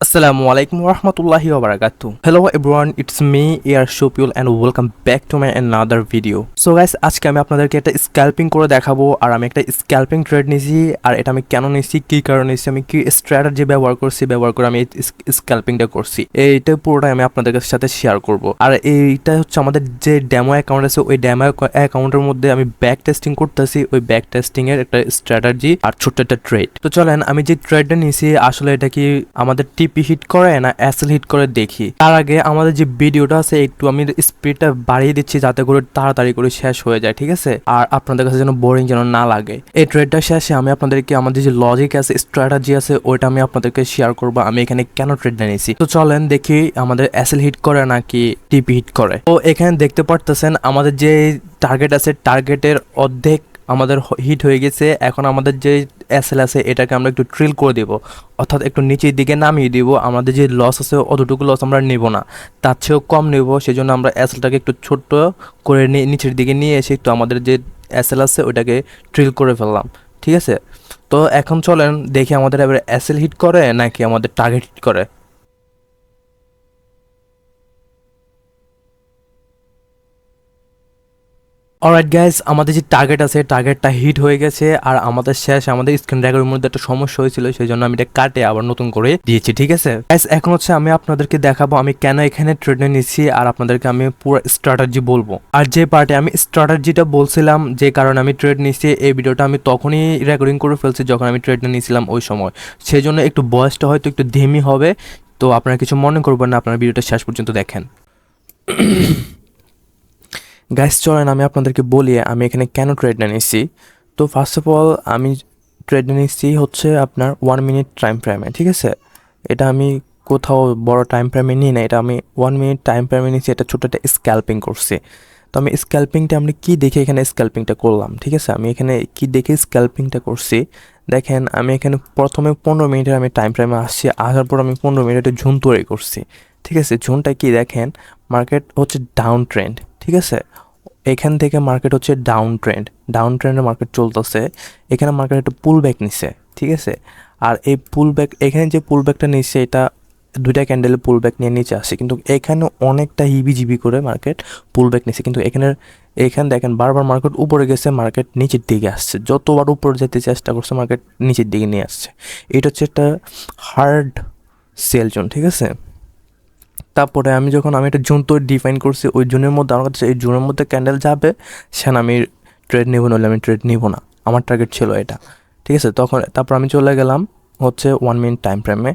Assalamu alaikum warahmatullahi wabarakatuh. Hello everyone, it's me Air Shopul and welcome back to my another video. So guys, আজকে আমি আপনাদেরকে একটা scalping করে দেখাবো আর আমি একটা স্ক্যাল্পিং ট্রেড নিয়েছি আর এটা আমি কেন নিয়েছি, কি কারণে নিয়েছি, আমি কি স্ট্র্যাটেজি ব্যবহার করে আমি এই স্ক্যাল্পিংটা করছি, এইটা পুরোটাই আমি আপনাদের সাথে শেয়ার করব। আর এইটা হচ্ছে আমাদের যে ডেমো অ্যাকাউন্ট আছে, ওই ডেমো অ্যাকাউন্টের মধ্যে আমি ব্যাক টেস্টিং করতেছি, ওই ব্যাক টেস্টিং এর একটা স্ট্র্যাটেজি আর ছোট্ট একটা ট্রেড। তো চলেন আমি যে ট্রেডটা নিয়েছি আসলে এটা কি আমাদের টিপি হিট করে না এসএল হিট করে দেখি। তার আগে আমাদের যে ভিডিওটা আছে একটু আমি স্পিডটা বাড়িয়ে দিচ্ছি যাতে করে তাড়াতাড়ি করে শেষ হয়ে যায়, ঠিক আছে, আর আপনাদের কাছে যেন বোরিং যেন না লাগে। এই ট্রেডটা শেষে আমি আপনাদেরকে আমাদের যে লজিক আছে, স্ট্র্যাটেজি আছে, ওইটা আমি আপনাদেরকে শেয়ার করবো আমি এখানে কেন ট্রেডটা নিয়েছি। তো চলেন দেখি আমাদের এসএল হিট করে নাকি টিপি হিট করে। তো এখানে দেখতে পারতেছেন আমাদের যে টার্গেট আছে, টার্গেটের অর্ধেক আমাদের হিট হয়ে গেছে। এখন আমাদের যে এসএল আছে এটাকে আমরা একটু ট্রিল করে দিব, অর্থাৎ একটু নিচের দিকে নামিয়ে দিব। আমাদের যে লস আছে অতটুকু লস আমরা নেব না, তার চেয়েও কম নেব। সেই জন্য আমরা এসএলটাকে একটু ছোট্ট করে নিচের দিকে নিয়ে এসে একটু আমাদের যে এসএল আছে ওইটাকে ট্রিল করে ফেললাম, ঠিক আছে। তো এখন চলেন দেখি আমাদের এবার এসএল হিট করে নাকি আমাদের টার্গেট হিট করে। অলরাইট গাইস, আমাদের যে টার্গেট আছে টার্গেটটা হিট হয়ে গেছে আর আমাদের শেষ আমাদের স্ক্রিন রেকর্ডের মধ্যে একটা সমস্যা হয়েছিল, সেই জন্য আমি এটা কাটে আবার নতুন করে দিয়েছি, ঠিক আছে গাইস। এখন হচ্ছে আমি আপনাদেরকে দেখাবো আমি কেন এখানে ট্রেড নিচ্ছি আর আপনাদেরকে আমি পুরো স্ট্র্যাটেজি বলবো। আর যে পার্টে আমি স্ট্র্যাটেজিটা বলছিলাম যে কারণে আমি ট্রেড নিচ্ছি, এই ভিডিওটা আমি তখনই রেকর্ডিং করে ফেলছি যখন আমি ট্রেডটা নিয়েছিলাম ওই সময়, সেই জন্য একটু বয়সটা হয়তো একটু ধিমি হবে। তো আপনারা কিছু মনে করবেন না, আপনারা ভিডিওটা শেষ পর্যন্ত দেখেন। গাইস চলেন আমি আপনাদেরকে বলি আমি এখানে কেন ট্রেডটা নিচ্ছি। তো ফার্স্ট অফ অল আমি ট্রেডটা নিচ্ছি হচ্ছে আপনার 1 মিনিট টাইম ফ্রেমে, ঠিক আছে। এটা আমি কোথাও বড় টাইম ফ্রেমে নিই না, এটা আমি 1 মিনিট টাইম ফ্রেমে নিচ্ছি। এটা ছোটো একটা স্ক্যাল্পিং করছি। তো আমি স্ক্যাল্পিংটা আমি কি দেখে এখানে স্ক্যাল্পিংটা করলাম, ঠিক আছে। আমি এখানে কি দেখে স্ক্যাল্পিংটা করছি দেখেন। আমি এখানে প্রথমে 15 মিনিটের আমি টাইম ফ্রেমে আসছি, আসার পর আমি 15 মিনিটের ঝুন তৈরি করছি, ঠিক আছে। ঝুনটা কি দেখেন, মার্কেট হচ্ছে ডাউন ট্রেন্ড, ঠিক আছে। এখান থেকে মার্কেট হচ্ছে ডাউন ট্রেন্ডে মার্কেট চলতেছে। এখানে মার্কেট একটা পুল ব্যাক নিচ্ছে, ঠিক আছে। আর এই পুল ব্যাক, এখানে যে পুল ব্যাকটা নিচ্ছে এটা দুইটা ক্যান্ডেলে পুল ব্যাক নিয়ে নিচে আসে, কিন্তু এখানে অনেকটা হিবিজিবি করে মার্কেট পুল ব্যাক নিচ্ছে। কিন্তু এখানে দেখেন বারবার মার্কেট উপরে গেছে, মার্কেট নিচের দিকে আসছে। যতবার উপরে যেতে চেষ্টা করছে মার্কেট নিচের দিকে নিয়ে আসছে। এটা হচ্ছে একটা হার্ড সেল জোন, ঠিক আছে। তারপরে আমি একটা জোন তো ডিফাইন করছি, ওই জোনের মধ্যে আমার কাছে এই জোনের মধ্যে ক্যান্ডেল যাবে সেন আমি ট্রেড নেবো, নইলে আমি ট্রেড নেবো না। আমার টার্গেট ছিল এটা, ঠিক আছে। তারপর আমি চলে গেলাম হচ্ছে 1 মিনিট টাইম ফ্রেমে।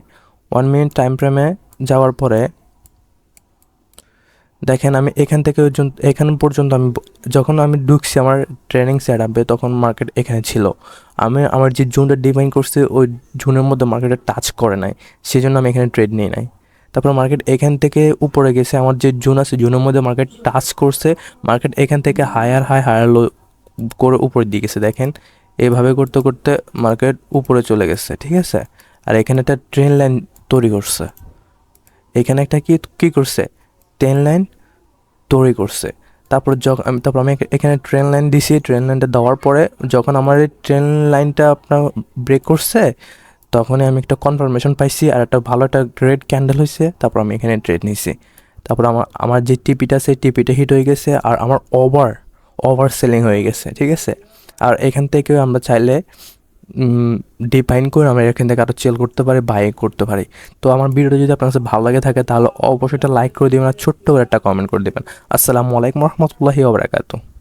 1 মিনিট টাইম ফ্রেমে যাওয়ার পরে দেখেন আমি এখান থেকে এখান পর্যন্ত যখন আমি ঢুকছি আমার ট্রেনিং সেট আপে তখন মার্কেট এখানে ছিল। আমার যে জোনটা ডিফাইন করছি ওই জোনের মধ্যে মার্কেটে টাচ করে নাই, সেই জন্য আমি এখানে ট্রেড নিই নাই। তারপর মার্কেট এখান থেকে উপরে গেছে, আমার যে জোন আছে জোনের মধ্যে মার্কেট টাচ করছে। মার্কেট এখান থেকে হায়ার লো করে উপরে দিয়ে গেছে দেখেন। এইভাবে করতে করতে মার্কেট উপরে চলে গেছে, ঠিক আছে। আর এখানে একটা ট্রেন লাইন তৈরি করছে, এখানে একটা কি করছে, ট্রেন লাইন তৈরি করছে। তারপর আমি এখানে ট্রেন লাইন দিছি। ট্রেন লাইনটা দেওয়ার পরে যখন আমার এই ট্রেন লাইনটা আপনার ব্রেক করছে তখনই আমি একটা কনফার্মেশন পাইছি আর একটা ভালো একটা গ্রেট ক্যান্ডেল হয়েছে। তারপর আমি এখানে ট্রেড নিয়েছি। তারপর আমার যে টিপিটা আছে টিপিটা হিট হয়ে গেছে আর আমার ওভার সেলিং হয়ে গেছে, ঠিক আছে। আর এখান থেকেও আমরা চাইলে ডিফাইন করে আমরা এখান থেকে আরও সেল করতে পারি, বাই করতে পারি। তো আমার ভিডিওটা যদি আপনার কাছে ভালো লাগে থাকে তাহলে অবশ্যই একটা লাইক করে দেবেন আর ছোট্ট করে একটা কমেন্ট করে দেবেন। আসসালামু আলাইকুম রহমতুল্লাহি ওয়া বারাকাতুহু।